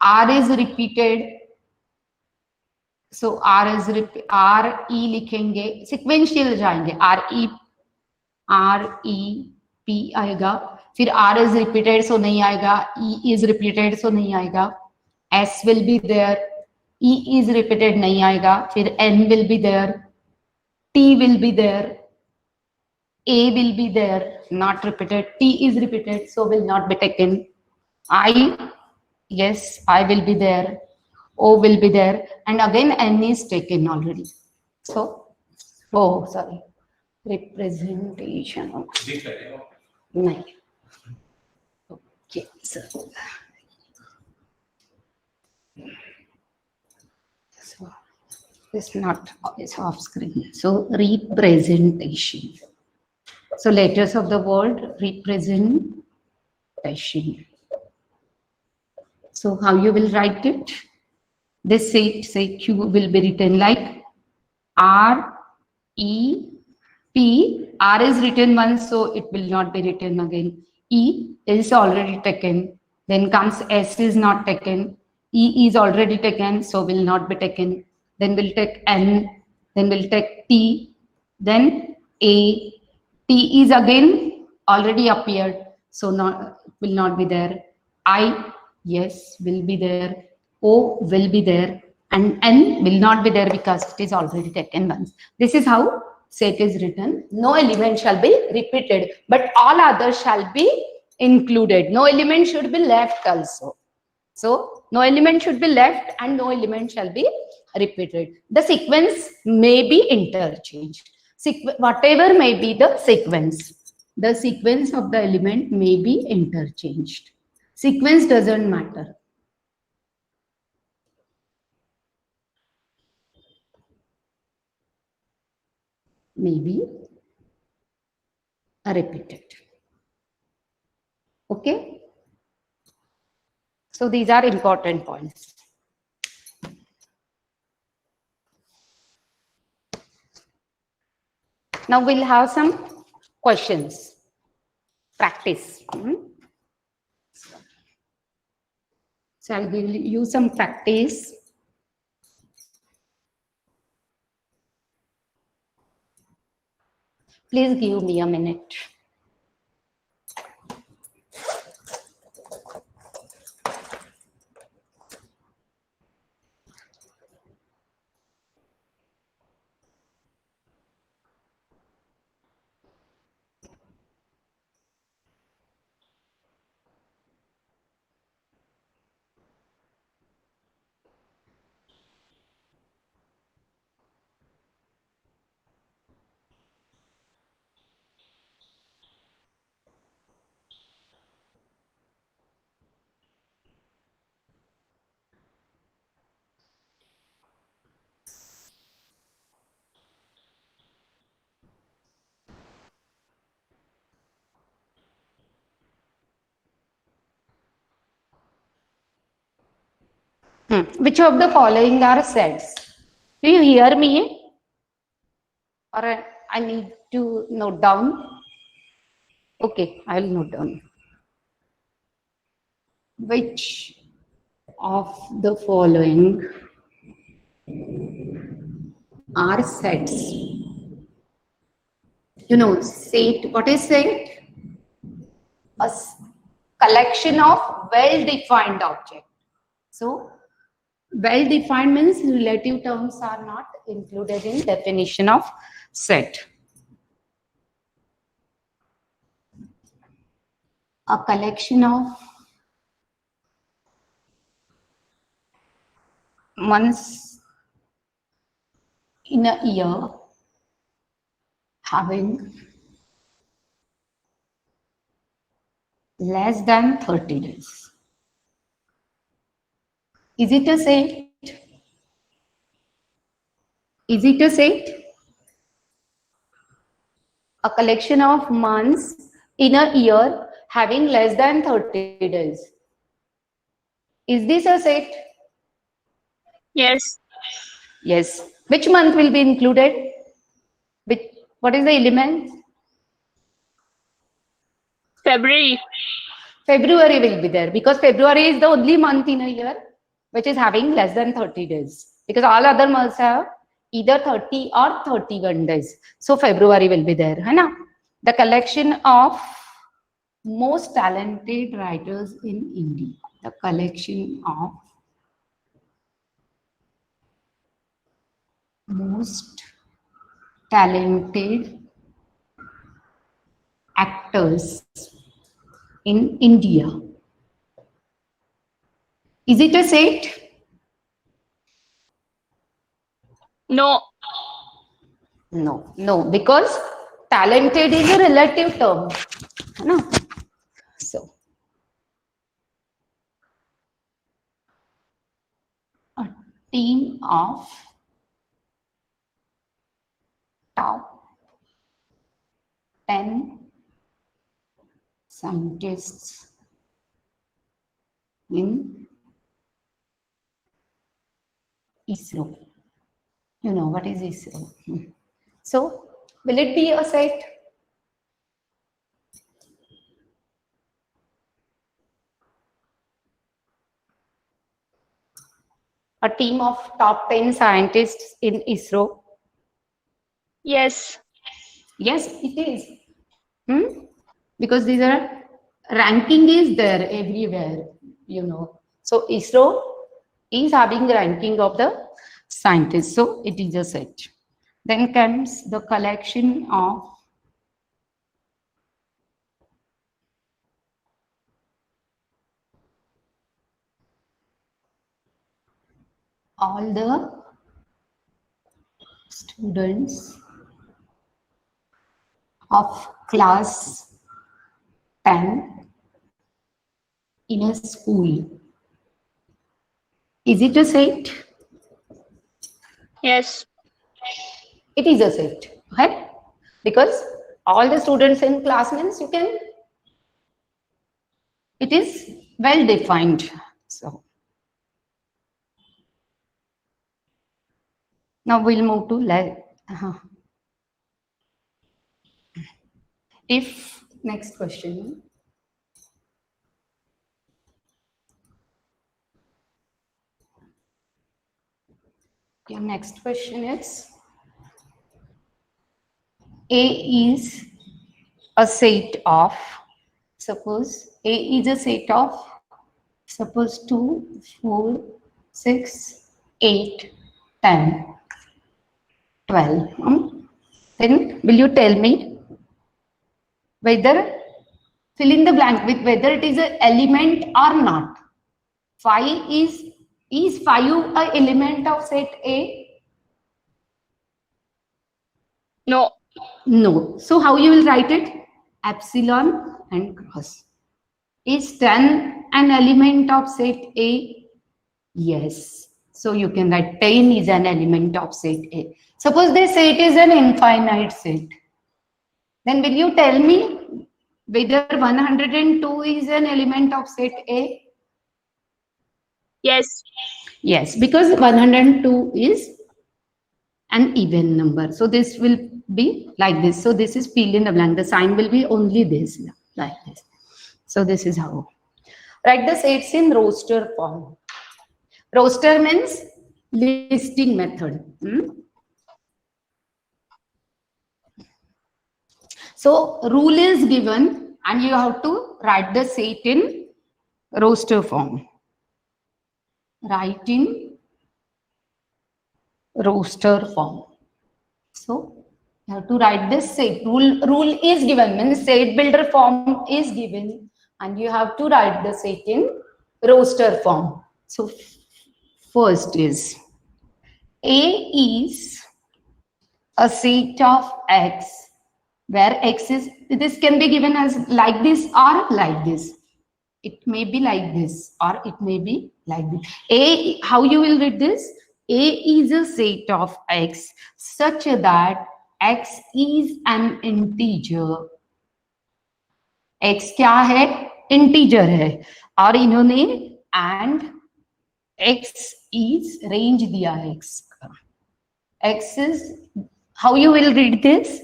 R is repeated. So R E लिखेंगे, sequential जाएंगे, R E P आएगा, फिर R is repeated so नहीं आएगा, E is repeated so नहीं आएगा, S will be there, E is repeated नहीं आएगा, फिर N will be there, T will be there, A will be there, not repeated, T is repeated so will not be taken, I, yes, I will be there, O will be there, and again N is taken already. So, oh, sorry, representation. दिख रहा है नहीं. Okay, so it's not, it's off screen. So representation. So letters of the word representation. So how you will write it? This say Q will be written like R E P. R is written once, so it will not be written again. E is already taken. Then comes S is not taken. E is already taken, so will not be taken. Then we'll take N. Then we'll take T. Then A. T is again already appeared, so not will not be there. I, yes, will be there. O will be there, and N will not be there because it is already taken once. This is how set is written. No element shall be repeated, but all others shall be included. No element should be left also. So no element should be left and no element shall be repeated. The sequence may be interchanged. Whatever may be the sequence of the element may be interchanged. Sequence doesn't matter. May be repeated. Okay. So these are important points. Now we'll have some questions. Practice. So I'll give you some practice. Please give me a minute. Which of the following are sets? Do you hear me? Or I need to note down? Okay, I'll note down. Which of the following are sets? You know, set, what is set? A collection of well-defined objects. So, well-defined means relative terms are not included in definition of set. A collection of months in a year having less than 30 days. Is it a set? Is it a set? A collection of months in a year having less than 30 days. Is this a set? Yes. Yes. Which month will be included? What is the element? February. February will be there because February is the only month in a year which is having less than 30 days, because all other months have either 30 or 31 days. So February will be there, है ना? The collection of most talented writers in India. The collection of most talented actors in India. Is it a set? No. No, because talented is a relative term. No. So, a team of top 10 scientists in ISRO. You know what is ISRO? So, will it be a set? A team of top 10 scientists in ISRO? Yes. Yes, it is. Because these are ranking is there everywhere, you know. So ISRO is having ranking of the scientists. So it is a set. Then comes the collection of all the students of class 10 in a school. Is it a set? Yes. It is a set, right? Because all the students in class means you can, it is well defined. So now we'll move to if next question. Your next question is, A is a set of, suppose A is a set of, suppose 2, 4, 6, 8, 10, 12. Then will you tell me whether, fill in the blank with whether it is an element or not. 5 is 5 an element of set A? No. No. So how you will write it? Epsilon and cross. Is 10 an element of set A? Yes. So you can write 10 is an element of set A. Suppose this set is an infinite set. Then will you tell me whether 102 is an element of set A? Yes. Yes, because 102 is an even number. So this will be like this. So this is fill in the blank. The sign will be only this, like this. So this is how. Write the sets in roster form. Roster means listing method. So rule is given and you have to write the set in roster form. Write in roster form. So you have to write this set. Rule is given, means set builder form is given and you have to write the set in roster form. So first is A is a set of X where X is, this can be given as like this or like this. It may be like this or it may be like this. A, how you will read this? A is a set of X such that X is an integer. X क्या है? Integer है. और इन्होंने and X is range दिया है X का. X is How you will read this?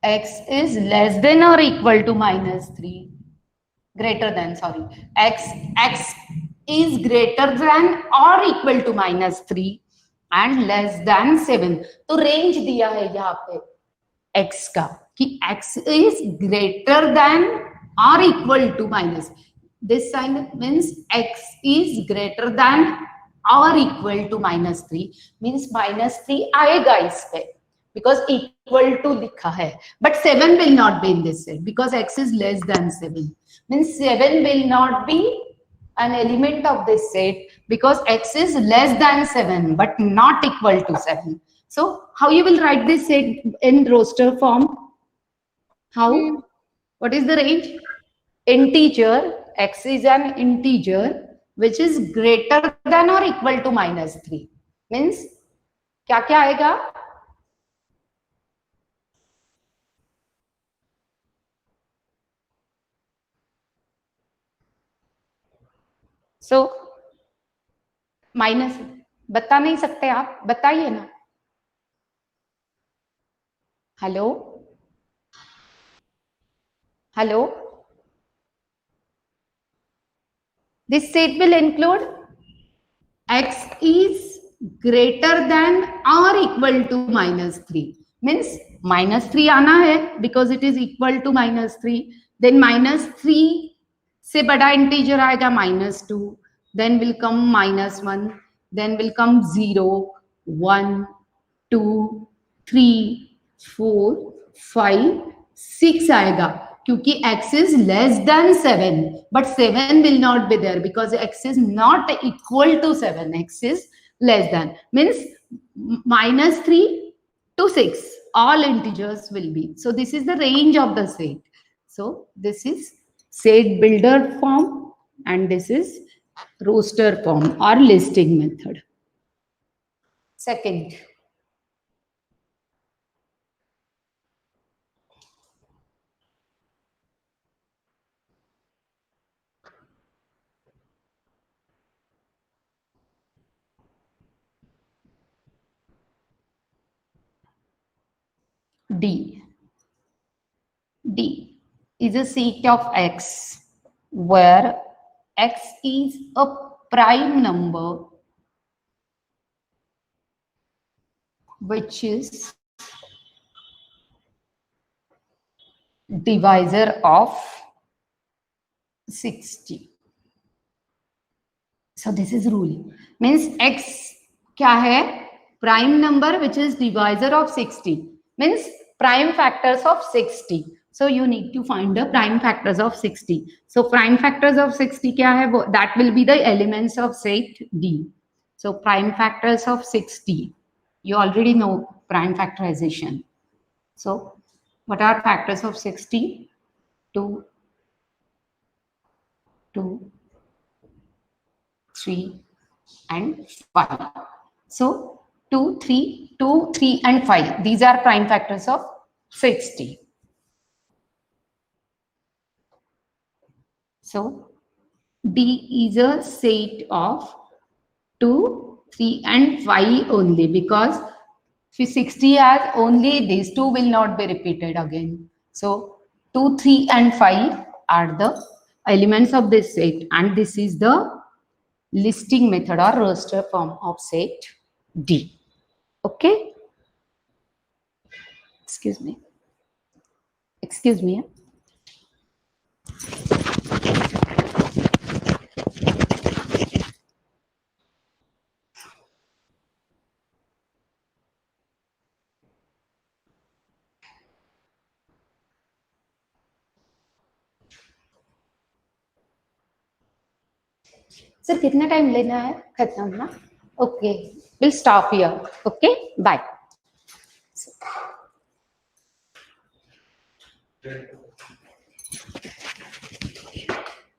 X is less than or equal to -3. Greater than, sorry. X is greater than or equal to -3 and less than 7. तो range दिया है यहाँ पे x का कि x is greater than or equal to minus. This sign means x is greater than or equal to -3 means -3 आएगा इस पे because equal to लिखा है, but 7 will not be in this set because x is less than 7 means 7 will not be an element of this set because x is less than 7 but not equal to 7. So how you will write this set in roster form? How? What is the range? Integer, x is an integer which is greater than or equal to -3 means क्या क्या आएगा? So minus बता नहीं सकते आप, बताइए ना. Hello hello. This set will include x is greater than or equal to -3 means -3 आना है because it is equal to -3. Then -3 से बड़ा इंटीजर आएगा -2, then will come -1, then will come 0, 1, 2, 3, 4, 5, 6 आएगा क्योंकि x is less than 7 but 7 will not be there because x is not equal to 7. X is less than means -3 to 6 all integers will be. So this is the range of the set. So this is set builder form and this is roster form or listing method. Second, D. D is a set of x where x is a prime number which is divisor of 60. So this is rule means x क्या है? Prime number which is divisor of 60 means prime factors of 60. So you need to find the prime factors of 60. So prime factors of 60 क्या है? That will be the elements of set D. So prime factors of 60. You already know prime factorization. So what are factors of 60? 2, 2, 3, and 5. So 2, 3, 2, 3, and 5. These are prime factors of 60. So D is a set of 2, 3, and 5 only because 60 has only these two will not be repeated again. So 2, 3, and 5 are the elements of this set and this is the listing method or roster form of set D. Okay? Excuse me. Excuse me. Sir कितना time लेना है खत्म ना? Okay will stop here. Okay bye.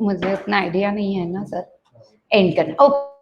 मुझे उतना idea नहीं है ना सर एंड करना. ओके